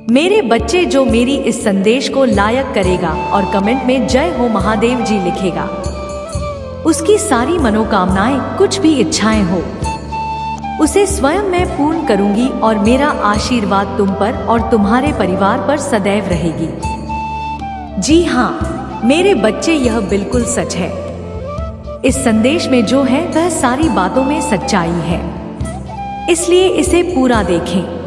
मेरे बच्चे जो मेरी इस संदेश को लायक करेगा और कमेंट में जय हो महादेव जी लिखेगा, उसकी सारी मनोकामनाएं, कुछ भी इच्छाएं हो, उसे स्वयं मैं पूर्ण करूंगी और मेरा आशीर्वाद तुम पर और तुम्हारे परिवार पर सदैव रहेगी। जी हाँ मेरे बच्चे, यह बिल्कुल सच है। इस संदेश में जो है वह सारी बातों में सच्चाई है, इसलिए इसे पूरा देखें,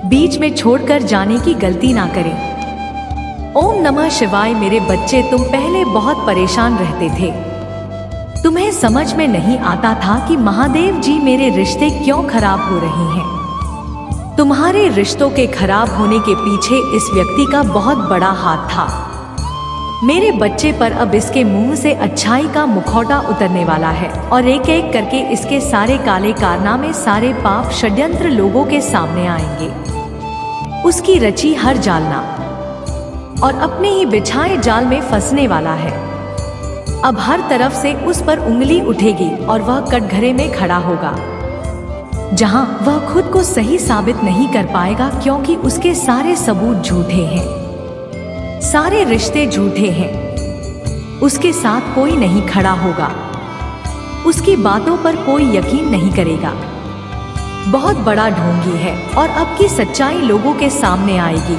बीच में छोड़कर जाने की गलती ना करें। ओम नमः शिवाय। मेरे बच्चे, तुम पहले बहुत परेशान रहते थे। तुम्हें समझ में नहीं आता था कि महादेव जी मेरे रिश्ते क्यों खराब हो रहे हैं। तुम्हारे रिश्तों के खराब होने के पीछे इस व्यक्ति का बहुत बड़ा हाथ था। मेरे बच्चे, पर अब इसके मुंह से अच्छाई का मुखौटा उतरने वाला है और एक एक करके इसके सारे काले कारनामे, सारे पाप षड्यंत्र लोगों के सामने आएंगे। उसकी रची हर जालना और अपने ही बिछाए जाल में फंसने वाला है। अब हर तरफ से उस पर उंगली उठेगी और वह कटघरे में खड़ा होगा, जहां वह खुद को सही साबित नहीं कर पाएगा, क्योंकि उसके सारे सबूत झूठे हैं, सारे रिश्ते झूठे हैं। उसके साथ कोई नहीं खड़ा होगा, उसकी बातों पर कोई यकीन नहीं करेगा। बहुत बड़ा ढोंगी है और अब की सच्चाई लोगों के सामने आएगी।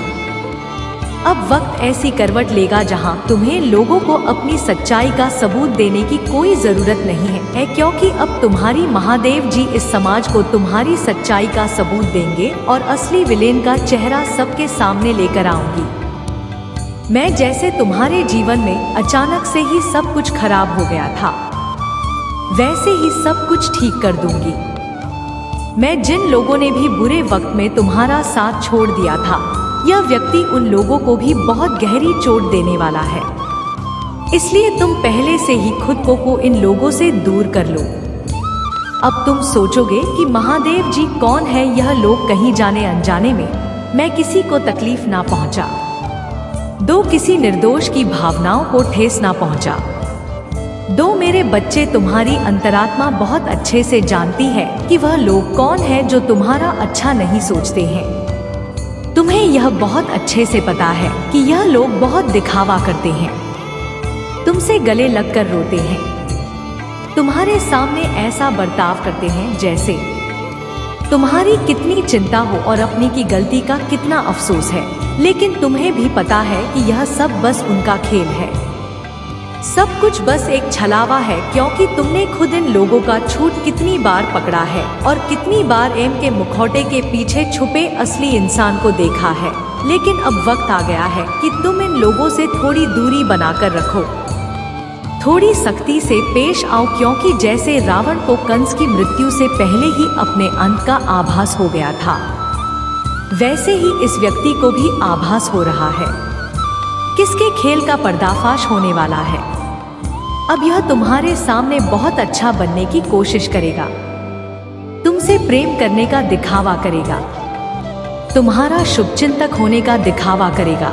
अब वक्त ऐसी करवट लेगा जहां तुम्हें लोगों को अपनी सच्चाई का सबूत देने की कोई जरूरत नहीं है, क्योंकि अब तुम्हारी महादेव जी इस समाज को तुम्हारी सच्चाई का सबूत देंगे और असली विलेन का चेहरा सबके सामने लेकर आऊंगी। मैं जैसे तुम्हारे जीवन में अचानक से ही सब कुछ खराब हो गया था, वैसे ही सब कुछ ठीक कर दूंगी। मैं जिन लोगों ने भी बुरे वक्त में तुम्हारा साथ छोड़ दिया था, यह व्यक्ति उन लोगों को भी बहुत गहरी चोट देने वाला है। इसलिए तुम पहले से ही खुद को इन लोगों से दूर कर लो। अब तुम सोचोगे कि महादेव जी कौन है, यह लोग कहीं जाने अनजाने में मैं किसी को तकलीफ ना पहुंचा, दो किसी निर्दोष की भावनाओं को ठेस ना पहुंचा। दो मेरे बच्चे, तुम्हारी अंतरात्मा बहुत अच्छे से जानती है कि वह लोग कौन है जो तुम्हारा अच्छा नहीं सोचते हैं। तुम्हें यह बहुत अच्छे से पता है कि यह लोग बहुत दिखावा करते हैं, तुमसे गले लगकर रोते हैं, तुम्हारे सामने ऐसा बर्ताव करते हैं जैसे तुम्हारी कितनी चिंता हो और अपनी की गलती का कितना अफसोस है। लेकिन तुम्हें भी पता है कि यह सब बस उनका खेल है, सब कुछ बस एक छलावा है, क्योंकि तुमने खुद इन लोगों का झूठ कितनी बार पकड़ा है और कितनी बार एम के मुखौटे के पीछे छुपे असली इंसान को देखा है। लेकिन अब वक्त आ गया है कि तुम इन लोगों से थोड़ी दूरी बनाकर रखो, थोड़ी सख्ती से पेश आओ, क्योंकि जैसे रावण को कंस की मृत्यु से पहले ही अपने अंत का आभास हो गया था, वैसे ही इस व्यक्ति को भी आभास हो रहा है, किसके खेल का पर्दाफाश होने वाला है। अब यह तुम्हारे सामने बहुत अच्छा बनने की कोशिश करेगा, तुमसे प्रेम करने का दिखावा करेगा, तुम्हारा शुभचिंतक होने का दिखावा करेगा।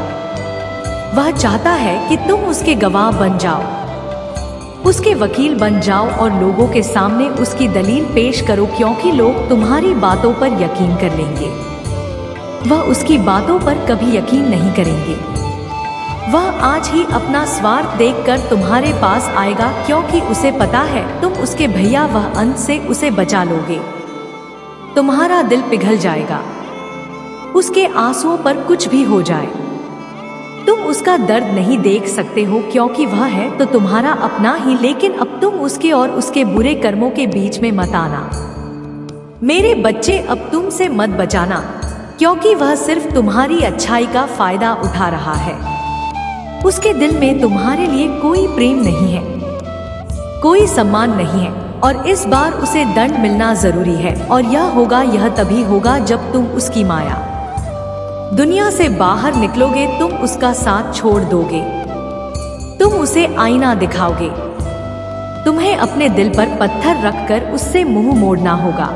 वह चाहता है कि तुम उसके गवाह बन जाओ, उसके वकील बन जाओ और लोगों के सामने उसकी दलील पेश करो, क्योंकि लोग तुम्हारी बातों पर यकीन कर लेंगे, वह उसकी बातों पर कभी यकीन नहीं करेंगे। वह आज ही अपना स्वार्थ देखकर तुम्हारे पास आएगा, क्योंकि उसे पता है तुम उसके भैया, वह अंत से उसे बचा लोगे। तुम्हारा दिल पिघल जाएगा, उसके आंसुओं पर कुछ भी हो जाए, तुम उसका दर्द नहीं देख सकते हो, क्योंकि वह है तो तुम्हारा अपना ही। लेकिन अब तुम उसके और उसके बुरे कर्मों के बीच में मत आना। मेरे बच्चे, अब तुमसे मत बचाना, क्योंकि वह सिर्फ तुम्हारी अच्छाई का फायदा उठा रहा है। उसके दिल में तुम्हारे लिए कोई प्रेम नहीं है, कोई सम्मान नहीं है, और इस बार उसे दंड मिलना जरूरी है। और यह तभी होगा जब तुम उसकी माया दुनिया से बाहर निकलोगे, तुम उसका साथ छोड़ दोगे, तुम उसे आईना दिखाओगे। तुम्हें अपने दिल पर पत्थर रखकर उससे मुंह मोड़ना होगा।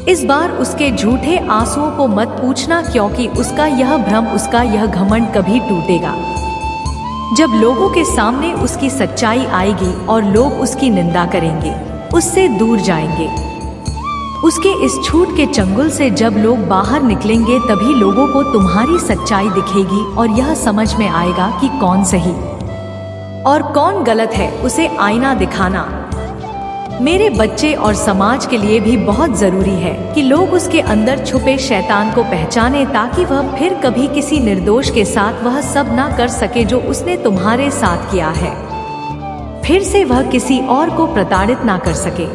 इस बार उसके झूठे आंसुओं को मत पूछना, क्योंकि उसका यह भ्रम, उसका यह घमंड कभी टूटेगा जब लोगों के सामने उसकी सच्चाई आएगी और लोग उसकी निंदा करेंगे, उससे दूर जाएंगे। उसके इस छूट के चंगुल से जब लोग बाहर निकलेंगे तभी लोगों को तुम्हारी सच्चाई दिखेगी और यह समझ में आएगा कि कौन सही और कौन गलत है। उसे आईना दिखाना मेरे बच्चे और समाज के लिए भी बहुत जरूरी है कि लोग उसके अंदर छुपे शैतान को पहचाने, ताकि वह फिर कभी किसी निर्दोष के साथ वह सब ना कर सके जो उसने तुम्हारे साथ किया है। फिर से वह किसी और को प्रताड़ित ना कर सके,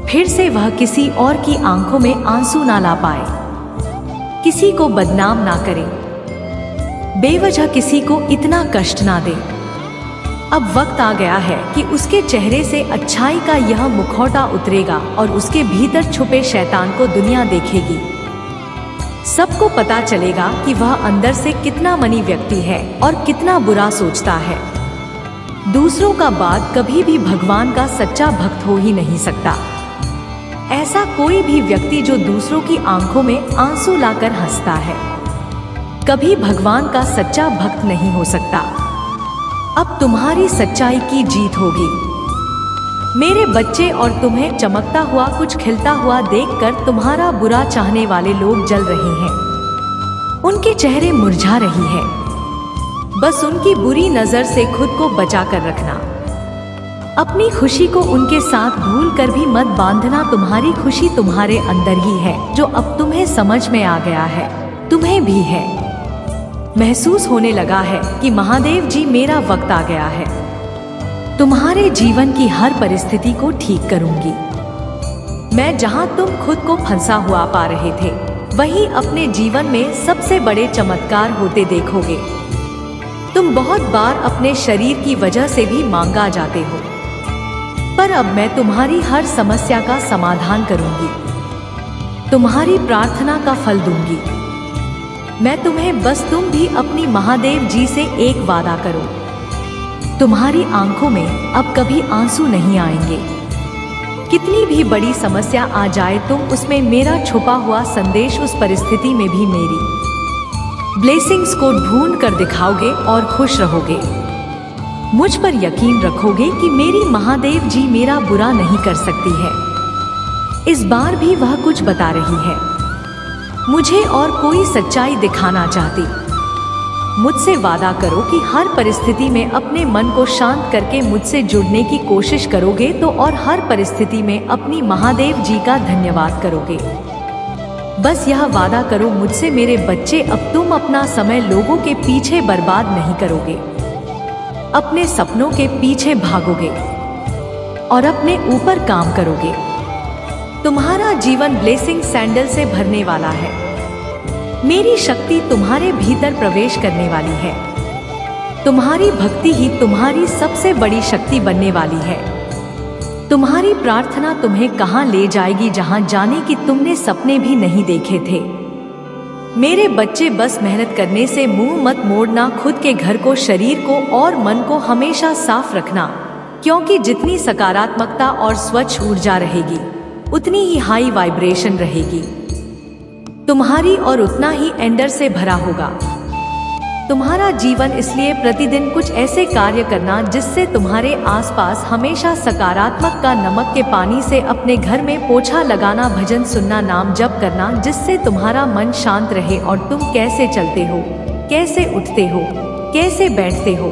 फिर से वह किसी और की आंखों में आंसू ना ला पाए, किसी को बदनाम ना करे, बेवजह किसी को इतना कष्ट ना दे। अब वक्त आ गया है कि उसके चेहरे से अच्छाई का यह मुखौटा उतरेगा और उसके भीतर छुपे शैतान को दुनिया देखेगी। सबको पता चलेगा कि वह अंदर से कितना मनी व्यक्ति है और कितना बुरा सोचता है। दूसरों का बात कभी भी भगवान का सच्चा भक्त हो ही नहीं सकता। ऐसा कोई भी व्यक्ति जो दूसरों की आंखों में आंसू लाकर हंसता है, कभी भगवान का सच्चा भक्त नहीं हो सकता। अब तुम्हारी सच्चाई की जीत होगी मेरे बच्चे, और तुम्हें चमकता हुआ कुछ खिलता हुआ देखकर तुम्हारा बुरा चाहने वाले लोग जल रहे हैं, उनके चेहरे मुरझा रही है। बस उनकी बुरी नजर से खुद को बचा कर रखना। अपनी खुशी को उनके साथ भूल कर भी मत बांधना। तुम्हारी खुशी तुम्हारे अंदर ही है, जो अब तुम्हें समझ में आ गया है, तुम्हें भी है। महसूस होने लगा है कि महादेव जी मेरा वक्त आ गया है। तुम्हारे जीवन की हर परिस्थिति को ठीक करूंगी मैं। जहां तुम खुद को फंसा हुआ पा रहे थे, वहीं अपने जीवन में सबसे बड़े चमत्कार होते देखोगे। तुम बहुत बार अपने शरीर की वजह से भी मांगा जाते हो, पर अब मैं तुम्हारी हर समस्या का समाधान करूंगी, तुम्हारी प्रार्थना का फल दूंगी मैं तुम्हें। बस तुम भी अपनी महादेव जी से एक वादा करो, तुम्हारी आंखों में अब कभी आंसू नहीं आएंगे। कितनी भी बड़ी समस्या आ जाए, तुम उसमें मेरा छुपा हुआ संदेश, उस परिस्थिति में भी मेरी ब्लेसिंग्स को ढूंढ कर दिखाओगे और खुश रहोगे। मुझ पर यकीन रखोगे कि मेरी महादेव जी मेरा बुरा नहीं कर सकती है। इस बार भी वह कुछ बता रही है मुझे और कोई सच्चाई दिखाना चाहती। मुझसे वादा करो कि हर परिस्थिति में अपने मन को शांत करके मुझसे जुड़ने की कोशिश करोगे तो, और हर परिस्थिति में अपनी महादेव जी का धन्यवाद करोगे। बस यह वादा करो मुझसे मेरे बच्चे, अब तुम अपना समय लोगों के पीछे बर्बाद नहीं करोगे, अपने सपनों के पीछे भागोगे और अपने ऊपर काम करोगे। तुम्हारा जीवन ब्लेसिंग सैंडल से भरने वाला है। मेरी शक्ति तुम्हारे भीतर प्रवेश करने वाली है। तुम्हारी भक्ति ही तुम्हारी सबसे बड़ी शक्ति बनने वाली है। तुम्हारी प्रार्थना तुम्हें कहां ले जाएगी, जहां जाने की तुमने सपने भी नहीं देखे थे। मेरे बच्चे, बस मेहनत करने से मुंह मत मोड़ना। खुद के घर को, शरीर को और मन को हमेशा साफ रखना, क्योंकि जितनी सकारात्मकता और स्वच्छ ऊर्जा रहेगी, उतनी ही हाई वाइब्रेशन रहेगी तुम्हारी, और उतना ही एंडर से भरा होगा तुम्हारा जीवन। इसलिए प्रतिदिन कुछ ऐसे कार्य करना जिससे तुम्हारे आसपास हमेशा सकारात्मक का नमक के पानी से अपने घर में पोछा लगाना, भजन सुनना, नाम जप करना, जिससे तुम्हारा मन शांत रहे और तुम कैसे चलते हो, कैसे उठते हो, कैसे बैठते हो,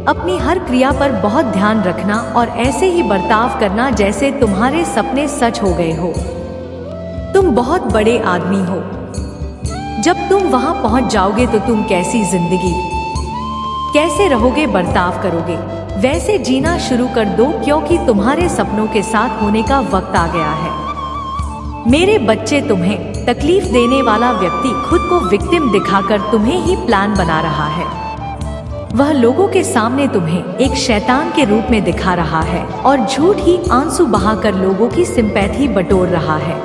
अपनी हर क्रिया पर बहुत ध्यान रखना और ऐसे ही बर्ताव करना जैसे तुम्हारे सपने सच हो गए हो। तुम बहुत बड़े आदमी हो। जब तुम वहां पहुंच जाओगे तो तुम कैसी जिंदगी, कैसे रहोगे, बर्ताव करोगे, वैसे जीना शुरू कर दो, क्योंकि तुम्हारे सपनों के साथ होने का वक्त आ गया है। मेरे बच्चे, तुम्हें तकलीफ देने वाला व्यक्ति खुद को विक्टिम दिखाकर तुम्हें ही प्लान बना रहा है। वह लोगों के सामने तुम्हें एक शैतान के रूप में दिखा रहा है और झूठ ही आंसू बहाकर लोगों की सिंपैथी बटोर रहा है।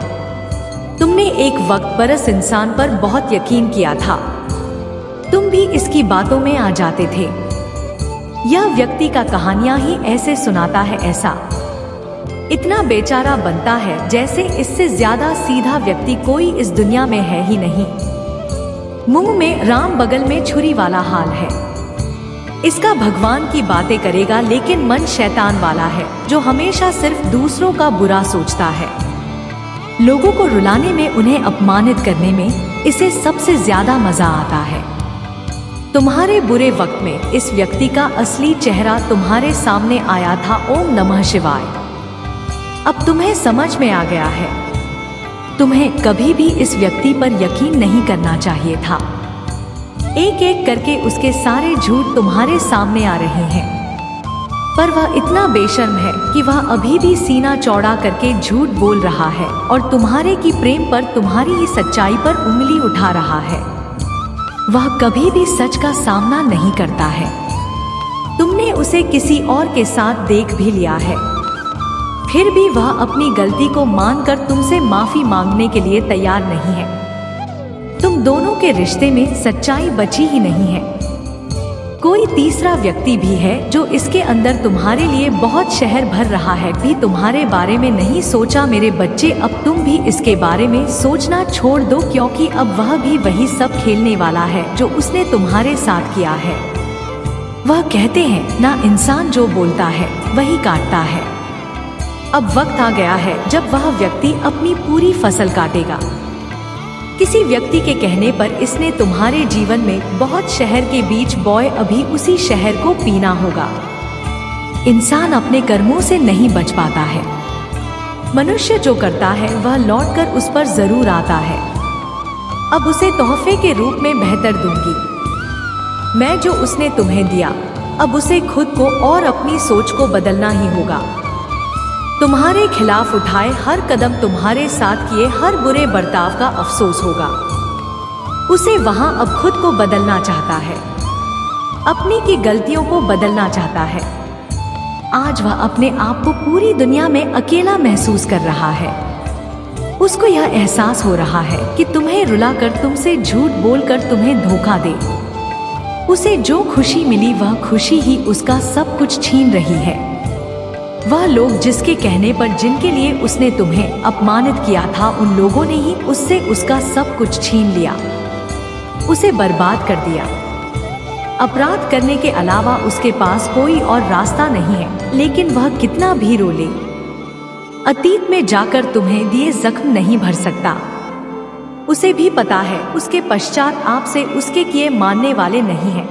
तुमने एक वक्त पर इस इंसान पर बहुत यकीन किया था, तुम भी इसकी बातों में आ जाते थे। यह व्यक्ति का कहानियां ही ऐसे सुनाता है, ऐसा इतना बेचारा बनता है जैसे इससे ज्यादा सीधा व्यक्ति कोई इस दुनिया में है ही नहीं। मुंह में राम, बगल में छुरी वाला हाल है इसका। भगवान की बातें करेगा लेकिन मन शैतान वाला है, जो हमेशा सिर्फ दूसरों का बुरा सोचता है। लोगों को रुलाने में, उन्हें अपमानित करने में इसे सबसे ज्यादा मजा आता है। तुम्हारे बुरे वक्त में इस व्यक्ति का असली चेहरा तुम्हारे सामने आया था। ओम नमः शिवाय। अब तुम्हें समझ में आ गया है। तुम्हें कभी भी इस व्यक्ति पर यकीन नहीं करना चाहिए था। एक एक करके उसके सारे झूठ तुम्हारे सामने आ रहे हैं, पर वह इतना बेशर्म है कि वह अभी भी सीना चौड़ा करके झूठ बोल रहा है और तुम्हारे की प्रेम पर, तुम्हारी ही सच्चाई पर उंगली उठा रहा है। वह कभी भी सच का सामना नहीं करता है। तुमने उसे किसी और के साथ देख भी लिया है, फिर भी वह अपनी गलती को मानकर तुमसे माफी मांगने के लिए तैयार नहीं है। तुम दोनों के रिश्ते में सच्चाई बची ही नहीं है। कोई तीसरा व्यक्ति भी है जो इसके अंदर तुम्हारे लिए बहुत शहर भर रहा है, भी तुम्हारे बारे में नहीं सोचा। मेरे बच्चे, अब तुम भी इसके बारे में सोचना छोड़ दो, क्योंकि अब वह भी वही सब खेलने वाला है जो उसने तुम्हारे साथ किया है। वह कहते हैं ना, इंसान जो बोलता है वही काटता है। अब वक्त आ गया है जब वह व्यक्ति अपनी पूरी फसल काटेगा। किसी व्यक्ति के कहने पर इसने तुम्हारे जीवन में बहुत शहर के बीच बोए, अभी उसी शहर को पीना होगा। इंसान अपने कर्मों से नहीं बच पाता है। मनुष्य जो करता है वह लौटकर उस पर जरूर आता है। अब उसे तोहफे के रूप में बेहतर दूंगी मैं जो उसने तुम्हें दिया। अब उसे खुद को और अपनी सोच को बदलना ही होगा। तुम्हारे खिलाफ उठाए हर कदम, तुम्हारे साथ किए हर बुरे बर्ताव का अफसोस होगा। उसे वहां अब खुद को बदलना चाहता है, अपनी की गलतियों को बदलना चाहता है। आज वह अपने आप को पूरी दुनिया में अकेला महसूस कर रहा है। उसको यह एहसास हो रहा है कि तुम्हें रुलाकर, तुमसे झूठ बोलकर तुम्हें धोखा दे। उसे जो खुशी मिली वह खुशी ही उसका सब कुछ छीन रही है। वह लोग जिसके कहने पर, जिनके लिए उसने तुम्हें अपमानित किया था, उन लोगों ने ही उससे उसका सब कुछ छीन लिया, उसे बर्बाद कर दिया। अपराध करने के अलावा उसके पास कोई और रास्ता नहीं है। लेकिन वह कितना भी रो ले, अतीत में जाकर तुम्हें दिए जख्म नहीं भर सकता। उसे भी पता है उसके पश्चात आपसे उसके किए मानने वाले नहीं हैं।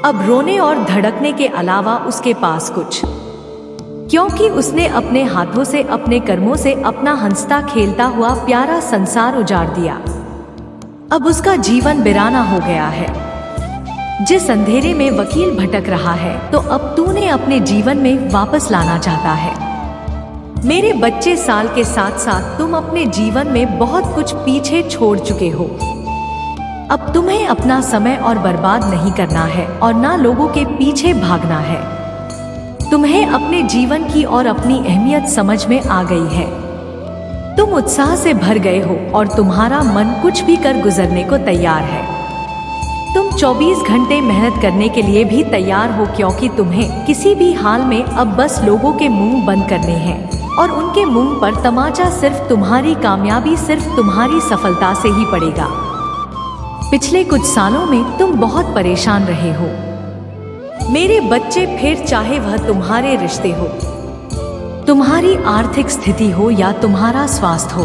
अब रोने और धड़कने के अलावा उसके पास कुछ, क्योंकि उसने अपने हाथों से, अपने कर्मों से अपना हंसता खेलता हुआ प्यारा संसार उजाड़ दिया। अब उसका जीवन वीराना हो गया है। जिस अंधेरे में वकील भटक रहा है, तो अब तूने अपने जीवन में वापस लाना चाहता है। मेरे बच्चे, साल के साथ साथ तुम अपने जीवन में बहुत कुछ पीछे छोड़ चुके हो। अब तुम्हें अपना समय और बर्बाद नहीं करना है और ना लोगों के पीछे भागना है। तुम्हें अपने जीवन की और अपनी अहमियत समझ में आ गई है। तुम उत्साह से भर गए हो और तुम्हारा मन कुछ भी कर गुजरने को तैयार है। तुम 24 घंटे मेहनत करने के लिए भी तैयार हो, क्योंकि तुम्हें किसी भी हाल में अब बस लोगों के मुंह बंद करने हैं और उनके मुंह पर तमाचा सिर्फ तुम्हारी कामयाबी, सिर्फ तुम्हारी सफलता से ही पड़ेगा। पिछले कुछ सालों में तुम बहुत परेशान रहे हो मेरे बच्चे, फिर चाहे वह तुम्हारे रिश्ते हो, तुम्हारी आर्थिक स्थिति हो या तुम्हारा स्वास्थ्य हो।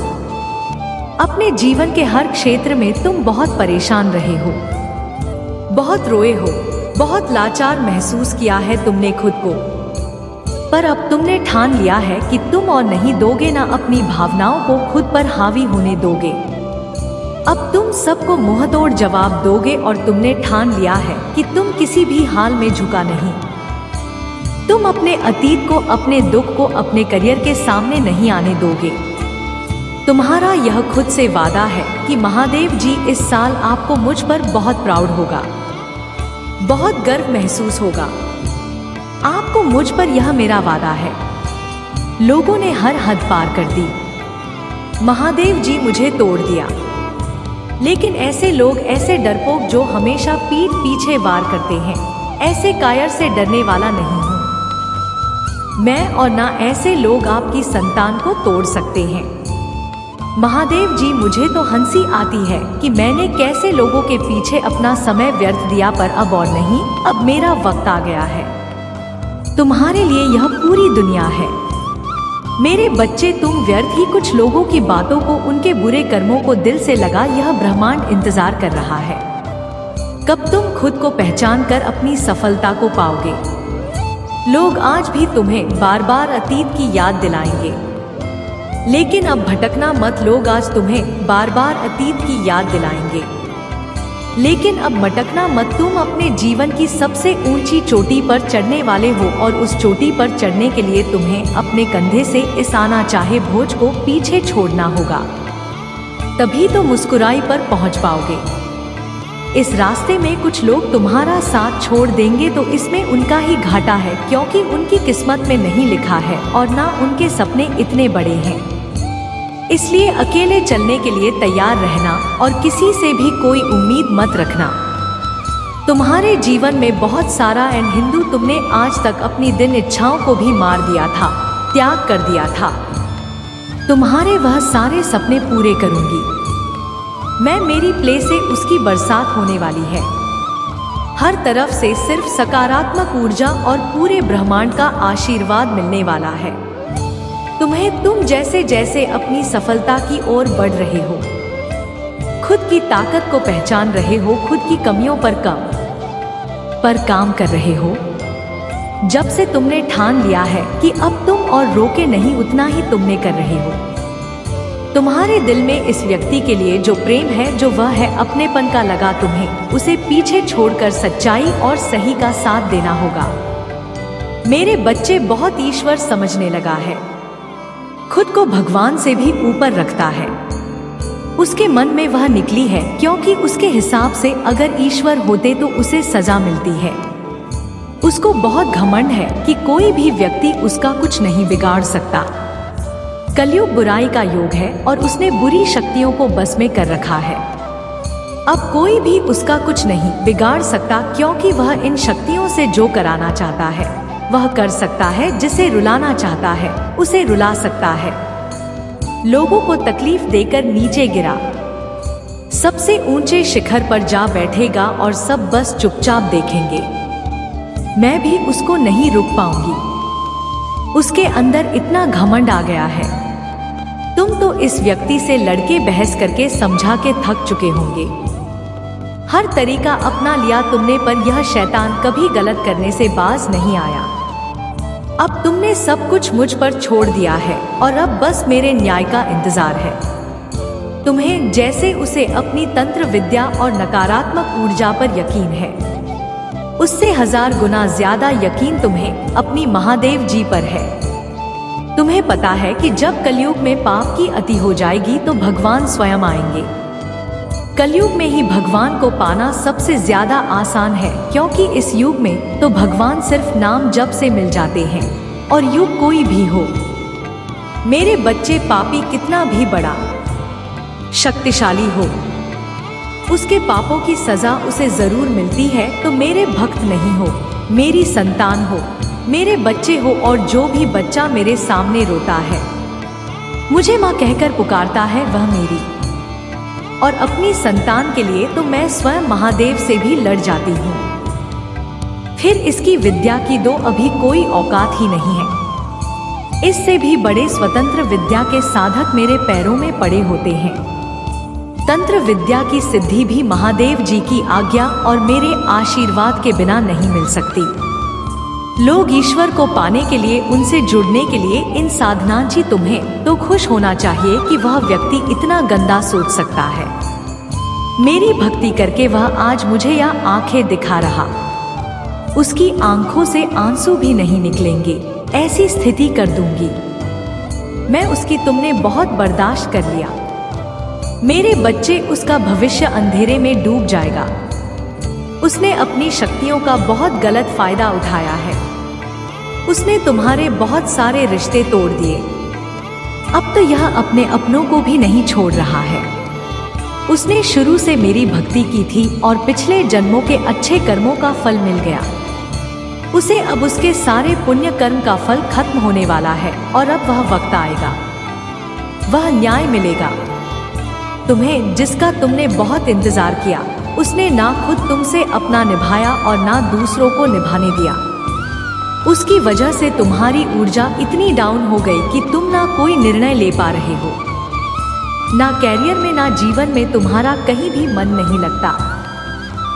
अपने जीवन के हर क्षेत्र में तुम बहुत परेशान रहे हो, बहुत रोए हो, बहुत लाचार महसूस किया है तुमने खुद को। पर अब तुमने ठान लिया है कि तुम और नहीं दोगे, ना अपनी भावनाओं को खुद पर हावी होने दोगे। अब तुम सबको मुंह तोड़ जवाब दोगे और तुमने ठान लिया है कि तुम किसी भी हाल में झुका नहीं। तुम अपने अतीत को, अपने दुख को अपने करियर के सामने नहीं आने दोगे। तुम्हारा यह खुद से वादा है कि महादेव जी, इस साल आपको मुझ पर बहुत प्राउड होगा, बहुत गर्व महसूस होगा। आपको मुझ पर, यह मेरा वादा है। लोगों ने हर हद पार कर दी। महादेव जी मुझे तोड़ दिया, लेकिन ऐसे लोग, ऐसे डरपोक जो हमेशा पीठ पीछे वार करते हैं, ऐसे कायर से डरने वाला नहीं हूं मैं, और ना ऐसे लोग आपकी संतान को तोड़ सकते हैं। महादेव जी, मुझे तो हंसी आती है कि मैंने कैसे लोगों के पीछे अपना समय व्यर्थ दिया, पर अब और नहीं, अब मेरा वक्त आ गया है। तुम्हारे लिए यह पूरी दुनिया है। मेरे बच्चे, तुम व्यर्थ ही कुछ लोगों की बातों को, उनके बुरे कर्मों को दिल से लगा। यह ब्रह्मांड इंतजार कर रहा है कब तुम खुद को पहचान कर अपनी सफलता को पाओगे। लोग आज भी तुम्हें बार बार अतीत की याद दिलाएंगे, लेकिन अब भटकना मत। लोग आज तुम्हें बार बार अतीत की याद दिलाएंगे, लेकिन अब भटकना मत। तुम अपने जीवन की सबसे ऊंची चोटी पर चढ़ने वाले हो और उस चोटी पर चढ़ने के लिए तुम्हें अपने कंधे से इस आना चाहे बोझ को पीछे छोड़ना होगा, तभी तो मुस्कुराई पर पहुंच पाओगे। इस रास्ते में कुछ लोग तुम्हारा साथ छोड़ देंगे तो इसमें उनका ही घाटा है, क्योंकि उनकी किस्मत में नहीं लिखा है और ना उनके सपने इतने बड़े हैं। इसलिए अकेले चलने के लिए तैयार रहना और किसी से भी कोई उम्मीद मत रखना। तुम्हारे जीवन में बहुत सारा एंड हिंदू, तुमने आज तक अपनी दिन इच्छाओं को भी मार दिया था, त्याग कर दिया था। तुम्हारे वह सारे सपने पूरे करूंगी मैं। मेरी प्ले से उसकी बरसात होने वाली है। हर तरफ से सिर्फ सकारात्मक ऊर्जा और पूरे ब्रह्मांड का आशीर्वाद मिलने वाला है तुम्हें। तुम जैसे जैसे अपनी सफलता की ओर बढ़ रहे हो, खुद की ताकत को पहचान रहे हो, खुद की कमियों पर काम कर रहे हो। जब से तुमने ठान लिया है कि अब तुम और रोके नहीं, उतना ही तुमने कर रहे हो। तुम्हारे दिल में इस व्यक्ति के लिए जो प्रेम है, जो वह है अपनेपन का, लगा तुम्हें उसे पीछे छोड़कर सच्चाई और सही का साथ देना होगा। मेरे बच्चे, बहुत ईश्वर समझने लगा है, खुद को भगवान से भी ऊपर रखता है। उसके मन में वह निकली है, क्योंकि उसके हिसाब से अगर ईश्वर होते तो उसे सजा मिलती है। उसको बहुत घमंड है कि कोई भी व्यक्ति उसका कुछ नहीं बिगाड़ सकता। कलयुग बुराई का योग है और उसने बुरी शक्तियों को बस में कर रखा है। अब कोई भी उसका कुछ नहीं बिगाड़ सकता, क्योंकि वह इन शक्तियों से जो कराना चाहता है वह कर सकता है। जिसे रुलाना चाहता है उसे रुला सकता है। लोगों को तकलीफ देकर नीचे गिरा, सबसे ऊंचे शिखर पर जा बैठेगा और सब बस चुपचाप देखेंगे। मैं भी उसको नहीं रुक पाऊंगी। उसके अंदर इतना घमंड आ गया है। तुम तो इस व्यक्ति से लड़के बहस करके समझा के थक चुके होंगे। हर तरीका अपना लिया तुमने, पर यह शैतान कभी गलत करने से बाज नहीं आया। अब तुमने सब कुछ मुझ पर छोड़ दिया है और अब बस मेरे न्याय का इंतजार है। तुम्हें जैसे उसे अपनी तंत्र विद्या और नकारात्मक ऊर्जा पर यकीन है, उससे 1000 गुना ज्यादा यकीन तुम्हें अपनी महादेव जी पर है। तुम्हें पता है कि जब कलयुग में पाप की अति हो जाएगी तो भगवान स्वयं आएंगे। कलयुग में ही भगवान को पाना सबसे ज्यादा आसान है, क्योंकि इस युग में तो भगवान सिर्फ नाम जप से मिल जाते हैं, और युग कोई भी हो। मेरे बच्चे, पापी कितना भी बड़ा शक्तिशाली हो, उसके पापों की सजा उसे जरूर मिलती है। तो मेरे भक्त नहीं हो, मेरी संतान हो, मेरे बच्चे हो, और जो भी बच्चा मेरे सामने रोता है, मुझे माँ कहकर पुकारता है, वह मेरी और अपनी संतान के लिए तो मैं स्वयं महादेव से भी लड़ जाती हूँ। फिर इसकी विद्या की दो अभी कोई औकात ही नहीं है। इससे भी बड़े स्वतंत्र विद्या के साधक मेरे पैरों में पड़े होते हैं। तंत्र विद्या की सिद्धि भी महादेव जी की आज्ञा और मेरे आशीर्वाद के बिना नहीं मिल सकती। लोग ईश्वर को पाने के लिए, उनसे जुड़ने के लिए इन साधना जी, तुम्हें तो खुश होना चाहिए कि वह व्यक्ति इतना गंदा सोच सकता है। मेरी भक्ति करके वह आज मुझे यह आंखें दिखा रहा, उसकी आंखों से आंसू भी नहीं निकलेंगे, ऐसी स्थिति कर दूंगी मैं उसकी। तुमने बहुत बर्दाश्त कर लिया मेरे बच्चे, उसका भविष्य अंधेरे में डूब जाएगा। उसने अपनी शक्तियों का बहुत गलत फायदा उठाया है। उसने तुम्हारे बहुत सारे रिश्ते तोड़ दिए। अब तो यह अपने अपनों को भी नहीं छोड़ रहा है। उसने शुरू से मेरी भक्ति की थी और पिछले जन्मों के अच्छे कर्मों का फल मिल गया। उसे अब उसके सारे पुण्य कर्म का फल खत्म होने वाला है और अब वह वक्त आएगा, वह न्याय मिलेगा तुम्हें, जिसका तुमने बहुत इंतजार किया। उसने ना खुद तुमसे अपना निभाया और ना दूसरों को निभाने दिया। उसकी वजह से तुम्हारी ऊर्जा इतनी डाउन हो गई कि तुम ना कोई निर्णय ले पा रहे हो, ना कैरियर में ना जीवन में तुम्हारा कहीं भी मन नहीं लगता,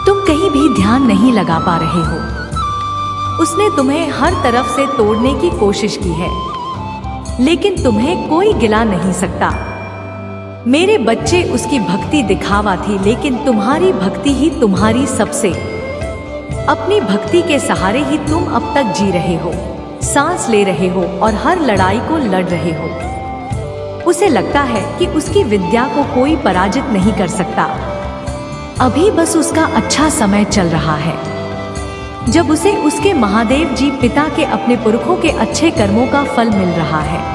तुम कहीं भी ध्यान नहीं लगा पा रहे हो। उसने तुम्हें हर तरफ से तोड़ने की कोशिश की है, लेकिन तुम्हें कोई गिला नहीं सकता। मेरे बच्चे, उसकी भक्ति दिखावा थी, लेकिन तुम्हारी भक्ति ही तुम्हारी सबसे, अपनी भक्ति के सहारे ही तुम अब तक जी रहे हो, सांस ले रहे हो और हर लड़ाई को लड़ रहे हो। उसे लगता है कि उसकी विद्या को कोई पराजित नहीं कर सकता। अभी बस उसका अच्छा समय चल रहा है, जब उसे उसके महादेव जी पिता के अपने पुरखों के अच्छे कर्मों का फल मिल रहा है।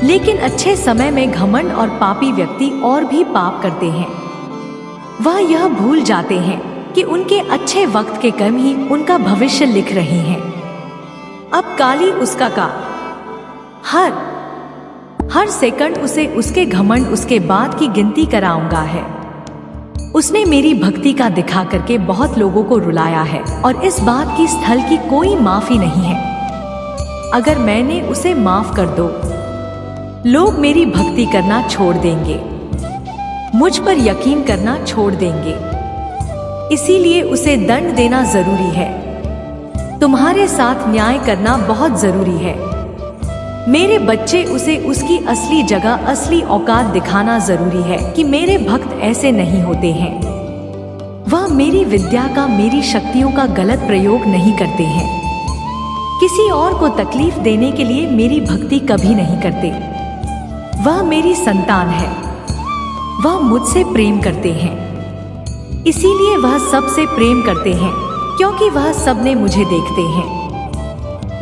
लेकिन अच्छे समय में घमंड और पापी व्यक्ति और भी पाप करते हैं। वह यह भूल जाते हैं कि उनके अच्छे वक्त के कर्म ही उनका भविष्य लिख रहे हैं। अब काली उसका का हर सेकंड उसे उसके घमंड, उसके बाद की गिनती कराऊंगा है। उसने मेरी भक्ति का दिखा करके बहुत लोगों को रुलाया है और इस बात की स्थल की कोई माफी नहीं है। अगर मैंने उसे माफ कर दो, लोग मेरी भक्ति करना छोड़ देंगे, मुझ पर यकीन करना छोड़ देंगे। इसीलिए उसे दंड देना जरूरी है। तुम्हारे साथ न्याय करना बहुत जरूरी है। मेरे बच्चे, उसे उसकी असली जगह, असली औकात दिखाना जरूरी है कि मेरे भक्त ऐसे नहीं होते हैं। वह मेरी विद्या का, मेरी शक्तियों का गलत प्रयोग नहीं करते हैं। किसी और को तकलीफ देने के लिए मेरी भक्ति कभी नहीं करते। वह मेरी संतान है, वह मुझसे प्रेम करते हैं। इसीलिए वह सबसे प्रेम करते हैं, क्योंकि वह सबने मुझे देखते हैं।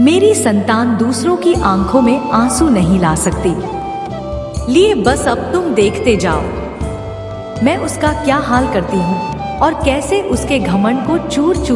मेरी संतान दूसरों की आंखों में आंसू नहीं ला सकती। लिए बस अब तुम देखते जाओ मैं उसका क्या हाल करती हूँ और कैसे उसके घमंड को चूर चूर